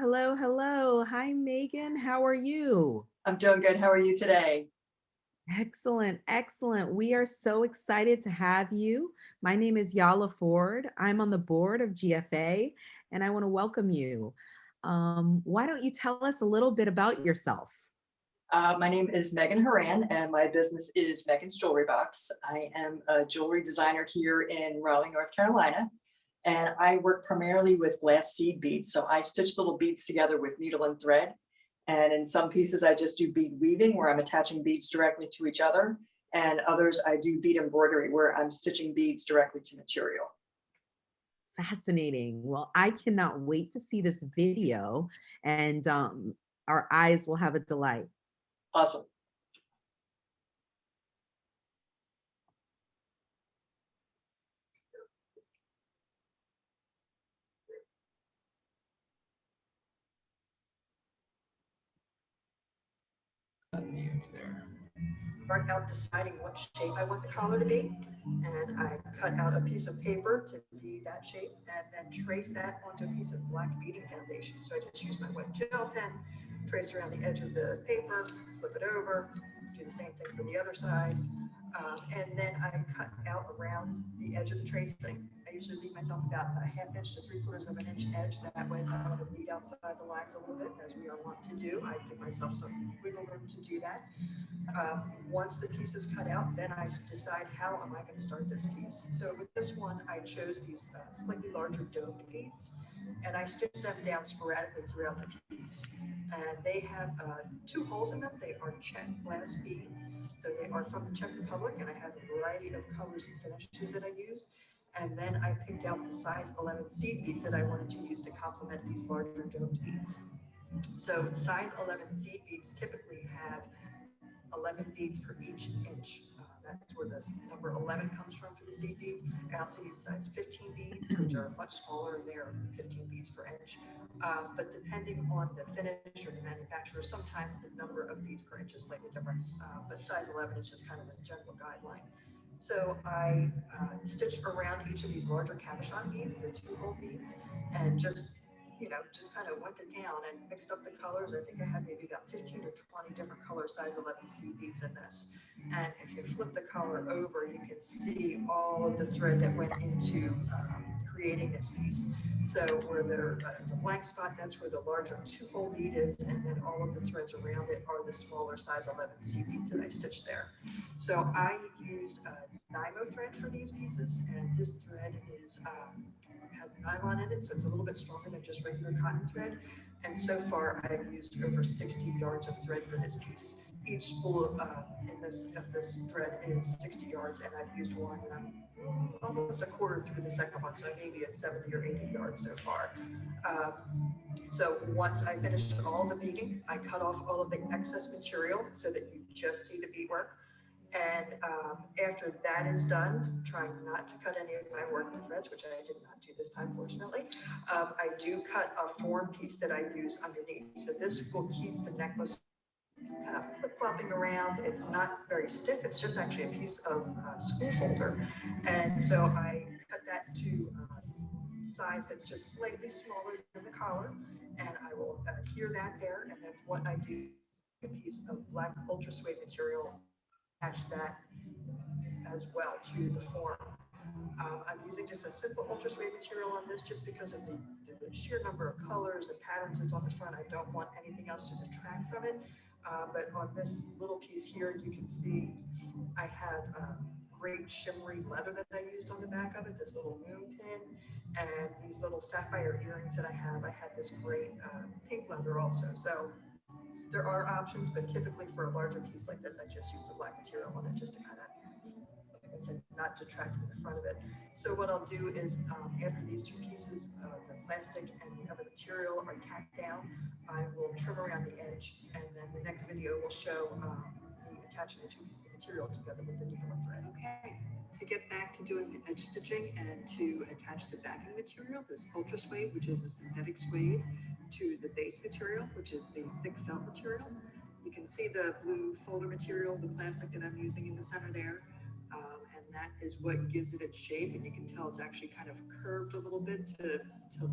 hello, hello. Hi, Megan. How are you? I'm doing good. How are you today? Excellent, excellent. We are so excited to have you. My name is Yala Ford. I'm on the board of GFA, and I want to welcome you. Why don't you tell us a little bit about yourself? My name is Megan Horan, and my business is Megan's Jewelry Box. I am a jewelry designer here in Raleigh, North Carolina, and I work primarily with glass seed beads. So I stitch little beads together with needle and thread. And in some pieces, I just do bead weaving, where I'm attaching beads directly to each other. And others, I do bead embroidery, where I'm stitching beads directly to material. Fascinating. Well, I cannot wait to see this video, and our eyes will have a delight. Awesome. Unmute there. Start out deciding what shape I want the collar to be, and I cut out a piece of paper to be that shape, and then trace that onto a piece of black beading foundation. So I just use my wet gel pen, trace around the edge of the paper, flip it over, do the same thing for the other side, and then I cut out around the edge of the tracing. I usually leave myself about a half inch to 3/4 of an inch edge. That way, if I want to bleed outside the lines a little bit, as we are wont to do, I give myself some wiggle room to do that. Once the piece is cut out, then I decide how am I going to start this piece. So with this one, I chose these slightly larger domed beads, and I stitched them down sporadically throughout the piece. And they have two holes in them. They are check glass beads, so they are from the Czech Republic, and I have a variety of colors and finishes that I used. And then I picked out the size 11 seed beads that I wanted to use to complement these larger domed beads. So size 11 seed beads typically have 11 beads per each inch. That's where the number 11 comes from for the seed beads. I also use size 15 beads, which are much smaller, and they are 15 beads per inch. But depending on the finish or the manufacturer, sometimes the number of beads per inch is slightly different. But size 11 is just kind of a general guideline. So I stitched around each of these larger cabochon beads, the 2-hole beads, and just kind of went to town and mixed up the colors. I think I had maybe about 15 or 20 different color size 11 seed beads in this. And if you flip the color over, you can see all of the thread that went into creating this piece. So where there is a blank spot, that's where the larger 2-hole bead is, and then all of the threads around it are the smaller size 11 seed beads that I stitched there. So I use Nymo thread for these pieces, and this thread has nylon in it, so it's a little bit stronger than just regular cotton thread. And so far, I've used over 60 yards of thread for this piece. Each spool of this thread is 60 yards, and I've used one, and I'm almost a quarter through the second one, so maybe at 70 or 80 yards so far. So once I finished all the beading, I cut off all of the excess material so that you just see the beadwork. And after that is done, trying not to cut any of my working threads, which I did not do this time, fortunately, I do cut a form piece that I use underneath. So this will keep the necklace kind of flip-flopping around. It's not very stiff. It's just actually a piece of school folder. And so I cut that to size that's just slightly smaller than the collar. And I will adhere that there. And then what I do, a piece of black ultra suede material, attach that as well to the form. I'm using just a simple ultra suede material on this just because of the sheer number of colors and patterns that's on the front. I don't want anything else to detract from it. But on this little piece here, you can see I have great shimmery leather that I used on the back of it, this little moon pin, and these little sapphire earrings that I have. I had this great pink leather also. So there are options, but typically for a larger piece like this, I just use the black material on it just to kind of, like I said, not detract from the front of it. So what I'll do is after these two pieces, the plastic and the other material are tacked down, I will trim around the edge, and then the next video will show me attaching the two pieces of material together with the needle and thread. Okay, to get back to doing the edge stitching and to attach the backing material, this ultra suede, which is a synthetic suede, to the base material, which is the thick felt material. You can see the blue folder material, the plastic that I'm using in the center there. And that is what gives it its shape. And you can tell it's actually kind of curved a little bit to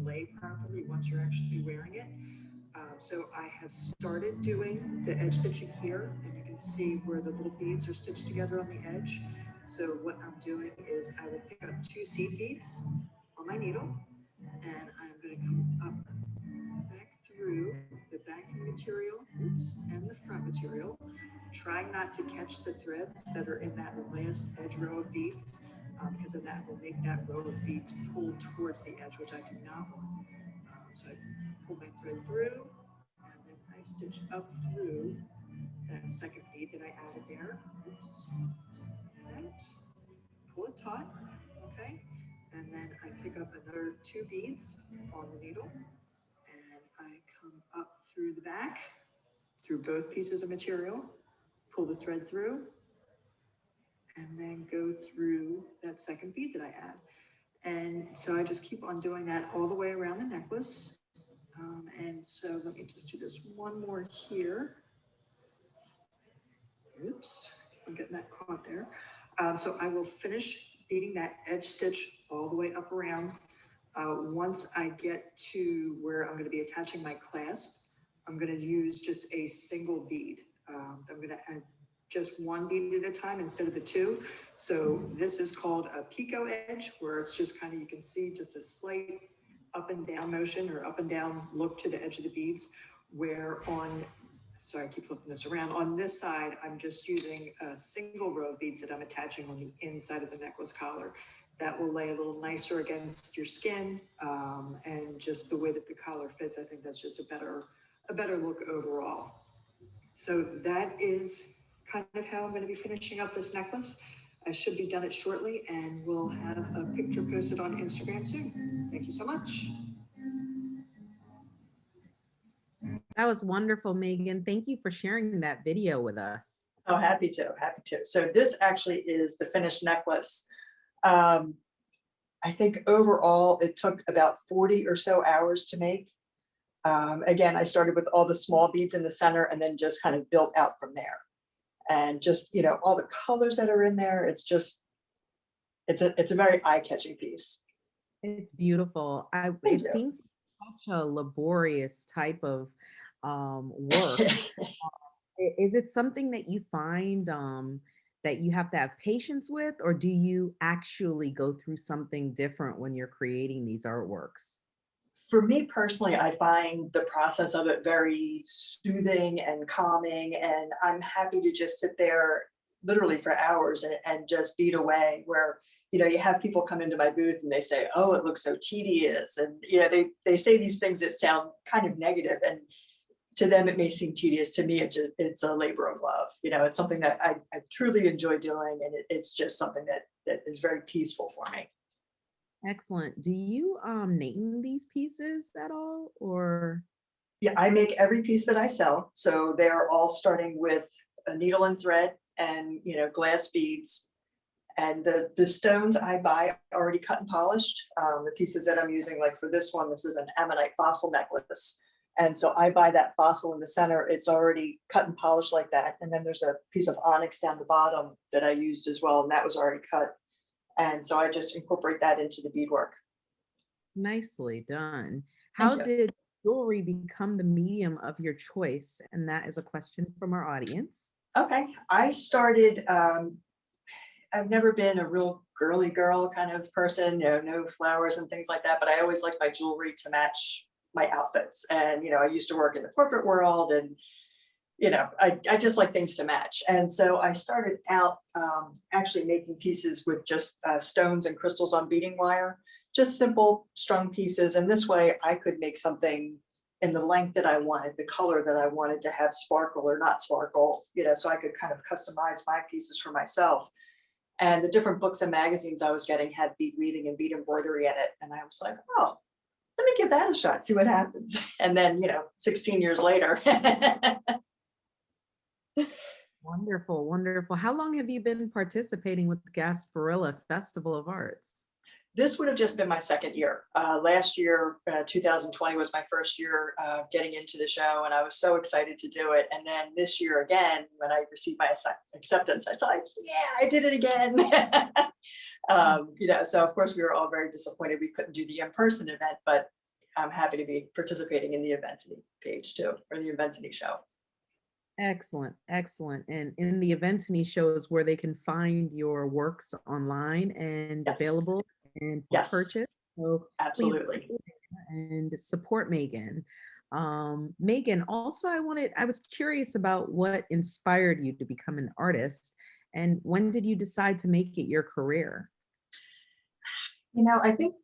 lay properly once you're actually wearing it. So I have started doing the edge stitching here, and you can see where the little beads are stitched together on the edge. So what I'm doing is I will pick up two seed beads on my needle, and I'm going to come up back through the backing material, oops, and the front material, trying not to catch the threads that are in that last edge row of beads, because then that will make that row of beads pull towards the edge, which I do not want. So I pull my thread through, and then I stitch up through that second bead that I added there. Oops, that, pull it taut, okay? And then I pick up another two beads on the needle, and I come up through the back, through both pieces of material, pull the thread through, and then go through that second bead that I add. And so I just keep on doing that all the way around the necklace. And so let me just do this one more here. Oops, I'm getting that caught there. So I will finish beading that edge stitch all the way up around. Once I get to where I'm going to be attaching my clasp, I'm going to use just a single bead. I'm going to add just one bead at a time instead of the two. So this is called a picot edge, where it's just kind of, you can see just a slight up and down motion or up and down look to the edge of the beads, where on, sorry, I keep flipping this around. On this side, I'm just using a single row of beads that I'm attaching on the inside of the necklace collar. That will lay a little nicer against your skin, and just the way that the collar fits, I think that's just a better look overall. So that is kind of how I'm going to be finishing up this necklace. I should be done it shortly, and we'll have a picture posted on Instagram soon. Thank you so much. That was wonderful, Megan. Thank you for sharing that video with us. Oh, happy to, happy to. So this actually is the finished necklace. I think overall it took about 40 or so hours to make. Again, I started with all the small beads in the center and then just kind of built out from there. And just, you know, all the colors that are in there, it's just, it's a very eye-catching piece. It's beautiful. Thank It you. seems such a laborious type of work. Is it something that you find that you have to have patience with, or do you actually go through something different when you're creating these artworks? For me personally, I find the process of it very soothing and calming, and I'm happy to just sit there literally for hours and just beat away. Where, you know, you have people come into my booth and they say, oh, it looks so tedious, and you know, they say these things that sound kind of negative, and to them it may seem tedious. To me, it's a labor of love. You know, it's something that I truly enjoy doing, and it's just something that is very peaceful for me. Excellent. Do you name these pieces at all, or? Yeah, I make every piece that I sell. So they're all starting with a needle and thread and, you know, glass beads. And the stones I buy already cut and polished. The pieces that I'm using, like for this one, this is an ammonite fossil necklace. And so I buy that fossil in the center. It's already cut and polished like that. And then there's a piece of onyx down the bottom that I used as well, and that was already cut. And so I just incorporate that into the beadwork. Nicely done. Thank How you. did jewelry become the medium of your choice? And that is a question from our audience. Okay, I started, I've never been a real girly girl kind of person, you know, no flowers and things like that, but I always liked my jewelry to match my outfits. And, you know, I used to work in the corporate world, and, you know, I just like things to match. And so I started out actually making pieces with just stones and crystals on beading wire, just simple strung pieces. And this way I could make something in the length that I wanted, the color that I wanted to have sparkle or not sparkle, you know, so I could kind of customize my pieces for myself. And the different books and magazines I was getting had bead weaving and bead embroidery in it. And I was like, oh, let me give that a shot, see what happens. And then, you know, 16 years later. Wonderful, wonderful. How long have you been participating with the Gasparilla Festival of Arts? This would have just been my second year. Last year, 2020 was my first year getting into the show, and I was so excited to do it. And then this year again, when I received my acceptance, I thought, yeah, I did it again. So of course we were all very disappointed we couldn't do the in-person event, but I'm happy to be participating in the Eventity page too, or the Eventity show. Excellent, excellent. And in the Eventany shows where they can find your works online and Yes, available and for yes, purchase. So please absolutely. go there and support Megan. Megan, also I was curious about what inspired you to become an artist and when did you decide to make it your career? I think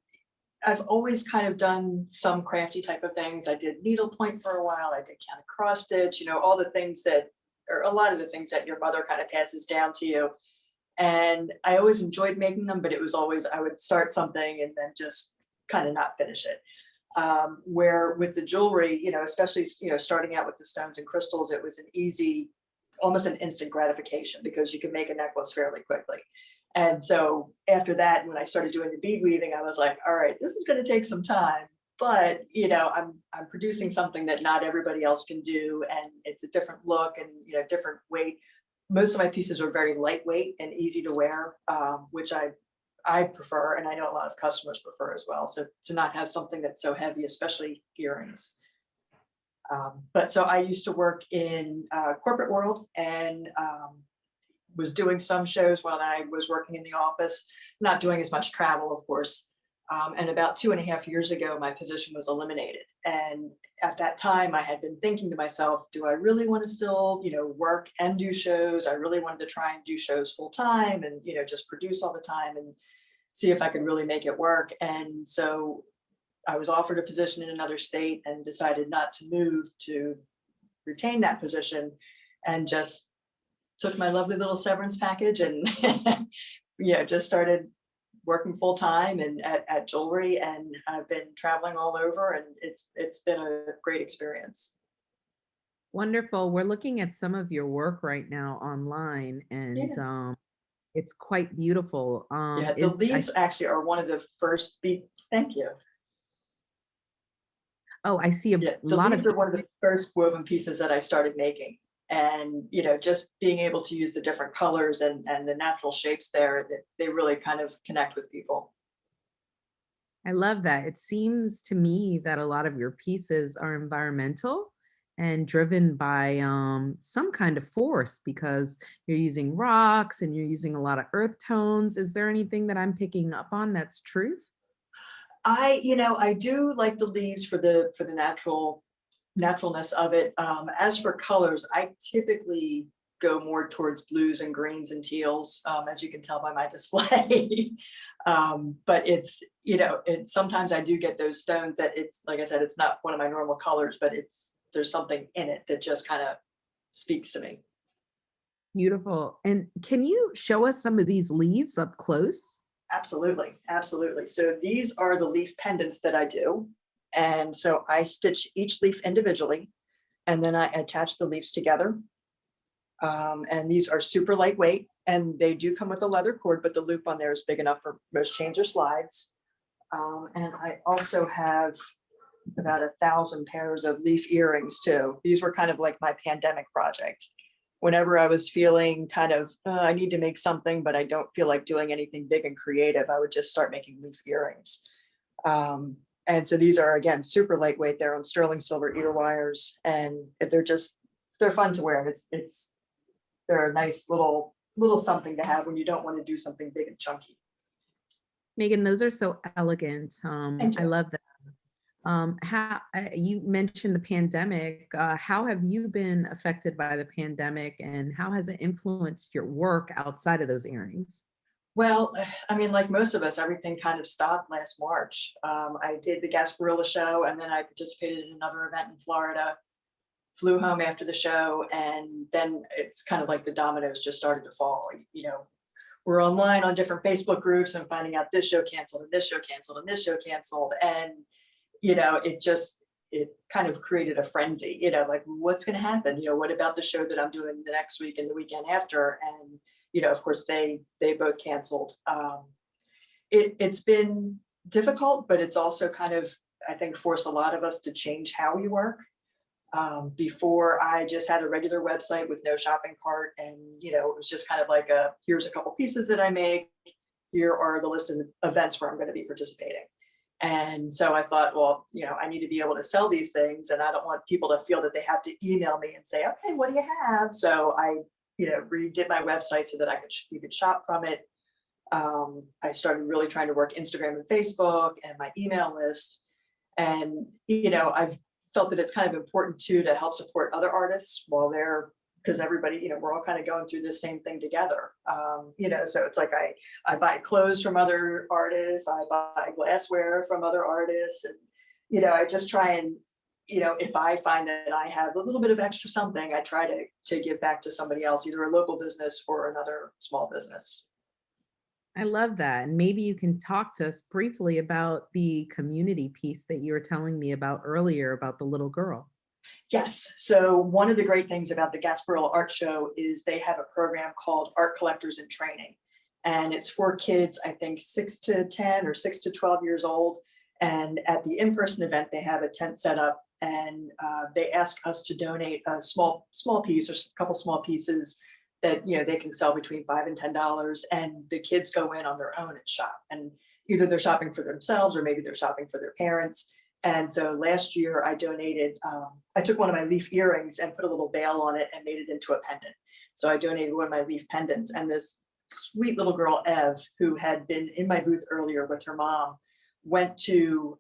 I've always kind of done some crafty type of things. I did needlepoint for a while. I did kind of cross stitch, all the things that, or a lot of the things that your mother kind of passes down to you. And I always enjoyed making them, but it was always, I would start something and then just kind of not finish it. Where with the jewelry, especially, starting out with the stones and crystals, it was an easy, almost an instant gratification because you can make a necklace fairly quickly. And so after that, when I started doing the bead weaving, I was like, all right, this is going to take some time, but I'm producing something that not everybody else can do, and it's a different look and different weight. Most of my pieces are very lightweight and easy to wear, which I prefer, and I know a lot of customers prefer as well. So to not have something that's so heavy, especially earrings. But so I used to work in corporate world and was doing some shows while I was working in the office, not doing as much travel, of course. And about 2.5 years ago, my position was eliminated. And at that time, I had been thinking to myself, do I really want to still, work and do shows? I really wanted to try and do shows full time and, just produce all the time and see if I could really make it work. And so I was offered a position in another state and decided not to move to retain that position and just took my lovely little severance package and just started working full time and at jewelry, and I've been traveling all over, and it's been a great experience. Wonderful. We're looking at some of your work right now online and Yeah, it's quite beautiful. yeah. The Is I leaves actually are one of the first bead. Thank you. Oh, I see a Yeah, the lot of leaves are one of the first woven pieces that I started making. And just being able to use the different colors and the natural shapes there, that they really kind of connect with people. I love that. It seems to me that a lot of your pieces are environmental and driven by some kind of force because you're using rocks and you're using a lot of earth tones. Is there anything that I'm picking up on that's truth? I do like the leaves for the naturalness of it. As for colors, I typically go more towards blues and greens and teals, as you can tell by my display. But it's sometimes I do get those stones that it's like I said, it's not one of my normal colors, but there's something in it that just kind of speaks to me. Beautiful. And can you show us some of these leaves up close? Absolutely, absolutely. So these are the leaf pendants that I do. And so I stitch each leaf individually, and then I attach the leaves together. And these are super lightweight, and they do come with a leather cord, but the loop on there is big enough for most chains or slides. And I also have about 1,000 pairs of leaf earrings too. These were kind of like my pandemic project. Whenever I was feeling kind of, I need to make something, but I don't feel like doing anything big and creative, I would just start making leaf earrings. And so these are, again, super lightweight. They're on sterling silver ear wires, and they're fun to wear. They're a nice little something to have when you don't want to do something big and chunky. Megan, those are so elegant. Thank I you. love that. How you mentioned the pandemic. How have you been affected by the pandemic, and how has it influenced your work outside of those earrings? Well, I mean, like most of us, everything kind of stopped last March. I did the Gasparilla show, and then I participated in another event in Florida, flew home after the show, and then it's kind of like the dominoes just started to fall. We're online on different Facebook groups and finding out this show canceled and this show canceled and this show canceled. And, it kind of created a frenzy, like what's going to happen? What about the show that I'm doing the next week and the weekend after? And, of course, they both canceled. it's been difficult, but it's also kind of, I think, forced a lot of us to change how we work. Before I just had a regular website with no shopping cart, and it was just kind of like here's a couple pieces that I make. Here are the list of events where I'm going to be participating. And so I thought, well, I need to be able to sell these things, and I don't want people to feel that they have to email me and say, okay, what do you have? So I, redid my website so that you could shop from it. I started really trying to work Instagram and Facebook and my email list. And, I've felt that it's kind of important too to help support other artists while they're, because everybody, we're all kind of going through the same thing together. So it's like I buy clothes from other artists, I buy glassware from other artists, and I just try and, if I find that I have a little bit of extra something, I try to give back to somebody else, either a local business or another small business. I love that. And maybe you can talk to us briefly about the community piece that you were telling me about earlier about the little girl. Yes. So one of the great things about the Gasparilla Art Show is they have a program called Art Collectors in Training. And it's for kids, I think 6 to 10 or 6 to 12 years old. And at the in-person event, they have a tent set up, and they ask us to donate a small piece or a couple small pieces that they can sell between $5 and $10. And the kids go in on their own and shop. And either they're shopping for themselves or maybe they're shopping for their parents. And so last year I donated, I took one of my leaf earrings and put a little bail on it and made it into a pendant. So I donated one of my leaf pendants, and this sweet little girl, Ev, who had been in my booth earlier with her mom, went to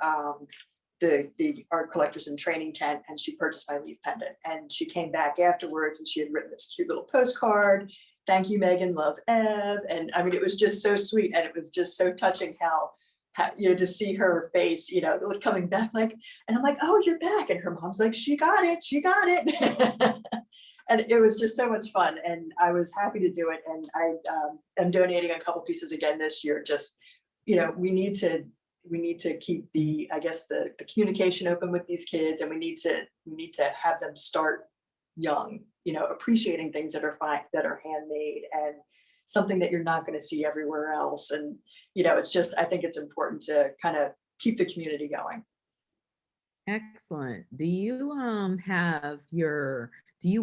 the Art Collectors in Training tent, and she purchased my leaf pendant. And she came back afterwards and she had written this cute little postcard. Thank you, Megan, love Ev. And I mean, it was just so sweet. And it was just so touching how to see her face, coming back, like, and I'm like, oh, you're back. And her mom's like, she got it. And it was just so much fun. And I was happy to do it. And I am donating a couple pieces again this year. Just, we need to keep the communication open with these kids, and we need to have them start young, appreciating things that are fine, that are handmade, and something that you're not going to see everywhere else. And it's just, I think it's important to kind of keep the community going. Excellent. Do you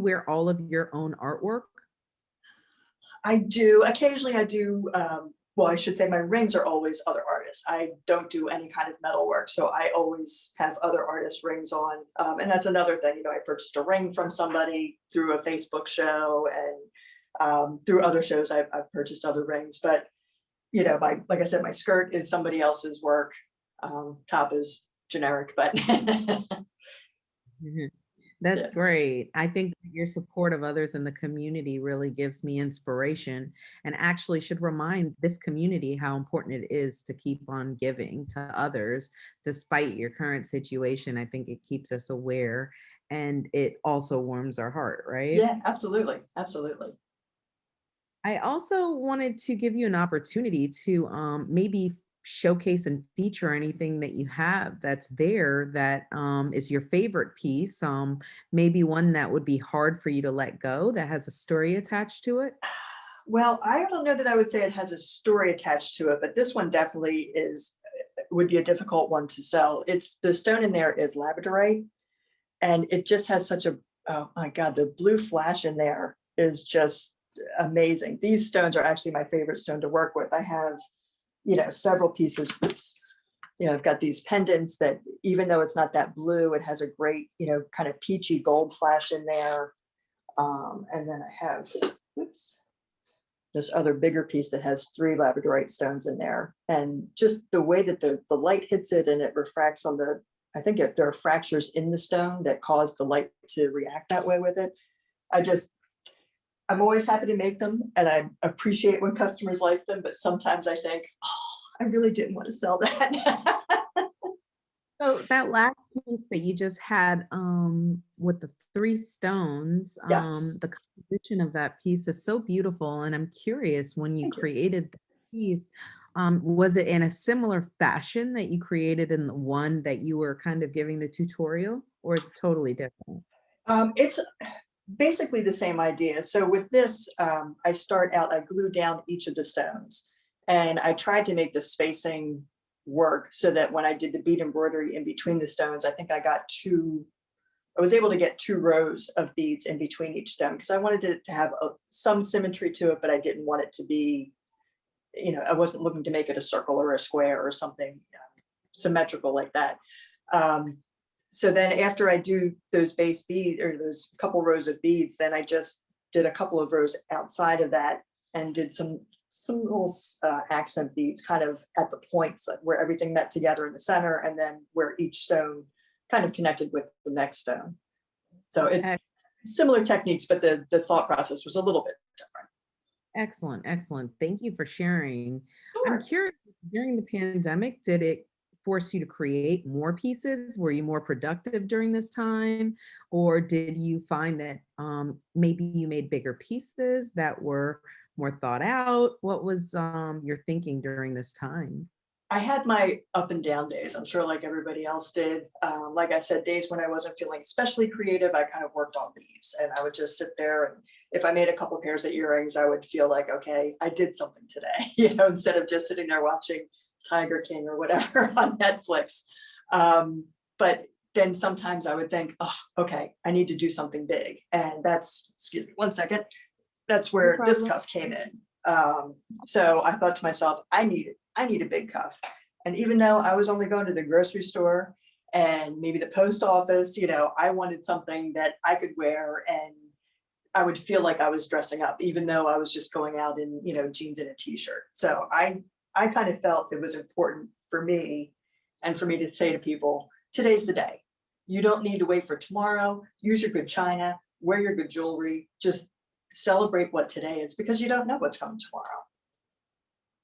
wear all of your own artwork? I do occasionally. I do. Well, I should say my rings are always other artists. I don't do any kind of metal work, so I always have other artists' rings on. And that's another thing. I purchased a ring from somebody through a Facebook show, and through other shows, I've purchased other rings. But like I said, my skirt is somebody else's work. Top is generic, but Mhm. That's yeah. great. I think that your support of others in the community really gives me inspiration, and actually should remind this community how important it is to keep on giving to others despite your current situation. I think it keeps us aware, and it also warms our heart, right? Yeah, absolutely, absolutely. I also wanted to give you an opportunity to maybe showcase and feature anything that you have that's there that is your favorite piece. Maybe one that would be hard for you to let go that has a story attached to it. Well, I don't know that I would say it has a story attached to it, but this one definitely would be a difficult one to sell. It's the stone in there is labradorite, and it just has such a, oh my God, the blue flash in there is just amazing. These stones are actually my favorite stone to work with. I have, several pieces. Oops. I've got these pendants that, even though it's not that blue, it has a great, kind of peachy gold flash in there. And then I have, oops, this other bigger piece that has 3 labradorite stones in there. And just the way that the light hits it and it refracts on I think there are fractures in the stone that cause the light to react that way with it. I'm always happy to make them, and I appreciate when customers like them, but sometimes I think, oh, I really didn't want to sell that. So that last piece that you just had with the 3 stones, Yes, the composition of that piece is so beautiful. And I'm curious, when you thank you. created the piece, was it in a similar fashion that you created in the one that you were kind of giving the tutorial, or is it totally different? It's basically the same idea. So with this, I glue down each of the stones. And I tried to make the spacing work so that when I did the bead embroidery in between the stones, I think I was able to get 2 rows of beads in between each stone because I wanted it to have some symmetry to it, but I didn't want it to be, I wasn't looking to make it a circle or a square or something symmetrical like that. Um, so then after I do those base beads or those couple rows of beads, then I just did a couple of rows outside of that and did some little accent beads kind of at the points where everything met together in the center and then where each stone kind of connected with the next stone. So it's similar techniques, but the thought process was a little bit different. Excellent, excellent. Thank you for sharing. I'm Sure. curious, during the pandemic, did it force you to create more pieces? Were you more productive during this time? Or did you find that maybe you made bigger pieces that were more thought out? What was your thinking during this time? I had my up and down days. I'm sure like everybody else did. Like I said, days when I wasn't feeling especially creative, I kind of worked on leaves and I would just sit there. And if I made a couple pairs of earrings, I would feel like, okay, I did something today, instead of just sitting there watching Tiger King or whatever on Netflix. But then sometimes I would think, oh, okay, I need to do something big. And excuse me, one second, that's No where this problem. cuff came in. So I thought to myself, I need a big cuff. And even though I was only going to the grocery store and maybe the post office, I wanted something that I could wear and I would feel like I was dressing up, even though I was just going out in, jeans and a t-shirt. So I kind of felt it was important for me and for me to say to people, today's the day. You don't need to wait for tomorrow. Use your good china, wear your good jewelry, just celebrate what today is because you don't know what's coming tomorrow.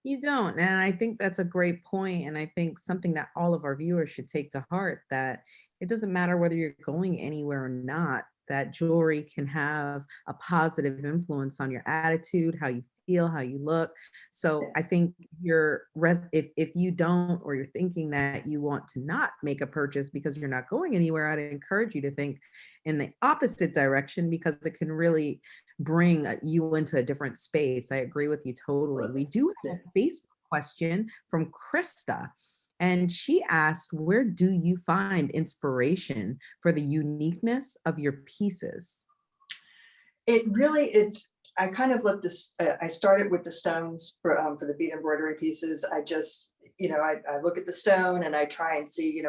You don't. And I think that's a great point. And I think something that all of our viewers should take to heart, that it doesn't matter whether you're going anywhere or not, that jewelry can have a positive influence on your attitude, how you feel, how you look. So Yeah. I think if you don't, or you're thinking that you want to not make a purchase because you're not going anywhere, I'd encourage you to think in the opposite direction because it can really bring you into a different space. I agree with you totally. We do Yeah. have a Facebook question from Krista, and she asked, where do you find inspiration for the uniqueness of your pieces? I kind of let this, I started with the stones for the bead embroidery pieces. I just, I look at the stone and I try and see,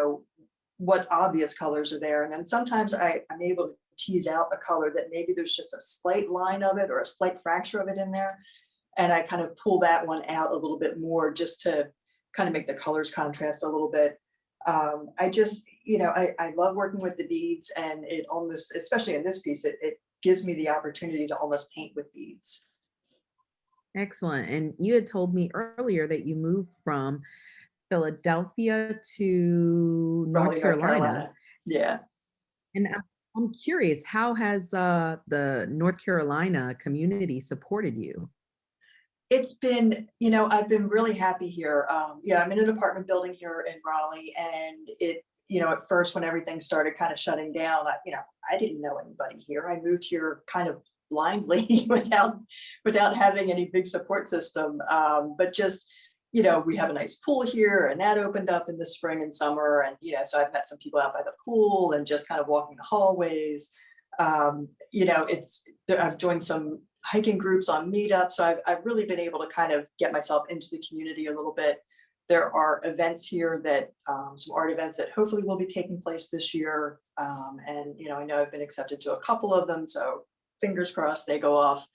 what obvious colors are there. And then sometimes I'm able to tease out a color that maybe there's just a slight line of it or a slight fracture of it in there. And I kind of pull that one out a little bit more just to kind of make the colors contrast a little bit. I just, I love working with the beads and it almost, especially in this piece, it gives me the opportunity to almost paint with beads. Excellent. And you had told me earlier that you moved from Philadelphia to North Raleigh, North Carolina. Carolina. Yeah. And I'm curious, how has the North Carolina community supported you? It's been, I've been really happy here. Yeah, I'm in an apartment building here in Raleigh and at first when everything started kind of shutting down, I didn't know anybody here. I moved here kind of blindly without having any big support system. But just, we have a nice pool here and that opened up in the spring and summer. And, so I've met some people out by the pool and just kind of walking the hallways. I've joined some hiking groups on Meetup. So I've really been able to kind of get myself into the community a little bit. There are events here that some art events that hopefully will be taking place this year. And, I know I've been accepted to a couple of them. So fingers crossed they go off.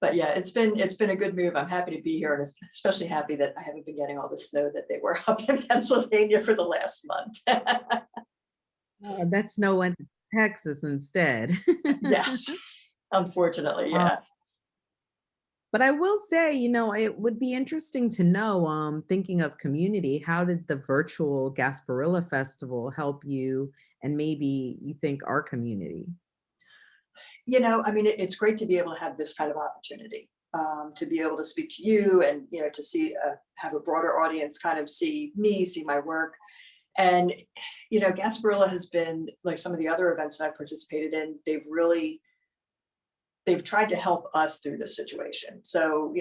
But yeah, it's been a good move. I'm happy to be here and especially happy that I haven't been getting all the snow that they were up in Pennsylvania for the last month. That snow went to Texas instead. Yes, unfortunately, Uh, yeah. but I will say, it would be interesting to know, thinking of community, how did the virtual Gasparilla Festival help you and maybe you think our community? I mean, it's great to be able to have this kind of opportunity, to be able to speak to you and, to see, have a broader audience kind of see me, see my work. And, Gasparilla has been like some of the other events that I've participated in, they've tried to help us through this situation. So,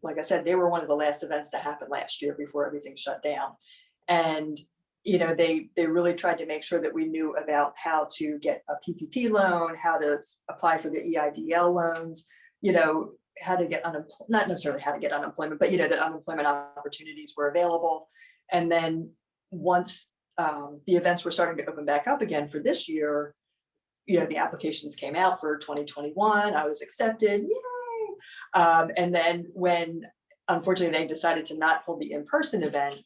like I said, they were one of the last events to happen last year before everything shut down. And, they really tried to make sure that we knew about how to get a PPP loan, how to apply for the EIDL loans, how to get not necessarily how to get unemployment, but, that unemployment opportunities were available. And then once the events were starting to open back up again for this year, the applications came out for 2021. I was accepted. Yay! And then when unfortunately they decided to not hold the in-person event,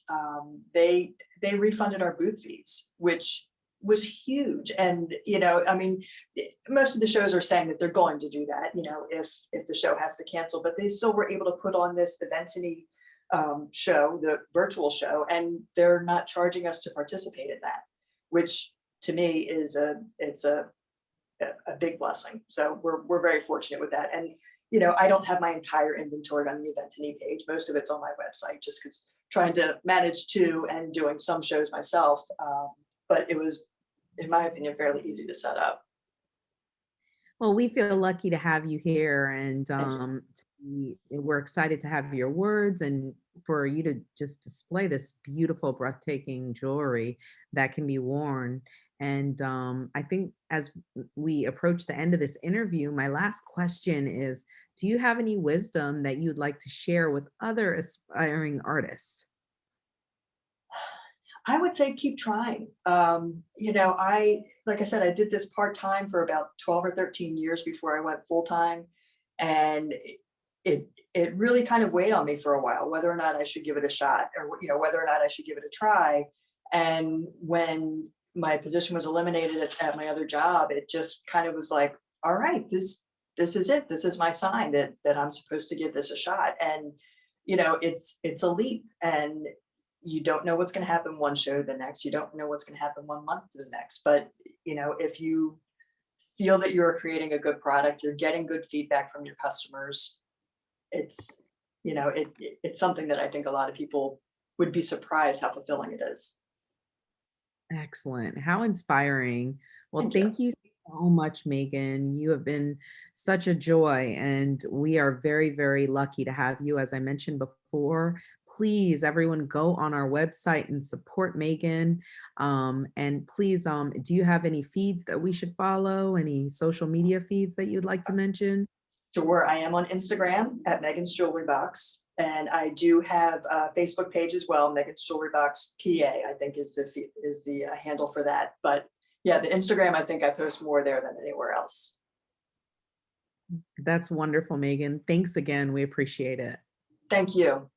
they refunded our booth fees, which was huge. And I mean, most of the shows are saying that they're going to do that, if the show has to cancel, but they still were able to put on this Eventiny show, the virtual show, and they're not charging us to participate in that, which to me is it's a big blessing. So we're very fortunate with that. And I don't have my entire inventory on the Eventiny page. Most of it's on my website, just because trying to manage two and doing some shows myself. But it was, in my opinion, fairly easy to set up. Well, we feel lucky to have you here, and Thank you. we're excited to have your words and for you to just display this beautiful, breathtaking jewelry that can be worn. And I think as we approach the end of this interview, my last question is, do you have any wisdom that you'd like to share with other aspiring artists? I would say keep trying. Like I said, I did this part-time for about 12 or 13 years before I went full-time. And it really kind of weighed on me for a while, whether or not I should give it a shot, or, whether or not I should give it a try. And when my position was eliminated at my other job, it just kind of was like, all right, this is it. This is my sign that I'm supposed to give this a shot. And, it's a leap, and you don't know what's going to happen one show to the next. You don't know what's going to happen 1 month to the next. But, if you feel that you're creating a good product, you're getting good feedback from your customers, it's, it's something that I think a lot of people would be surprised how fulfilling it is. Excellent. How inspiring. Well, Thank you. thank you so much, Megan. You have been such a joy, and we are very, very lucky to have you. As I mentioned before, please, everyone, go on our website and support Megan. And please, do you have any feeds that we should follow? Any social media feeds that you'd like to mention? Sure, I am on Instagram at Megan's Jewelry Box, and I do have a Facebook page as well. Megan's Jewelry Box PA, I think, is the handle for that. But yeah, the Instagram, I think I post more there than anywhere else. That's wonderful, Megan. Thanks again. We appreciate it. Thank you.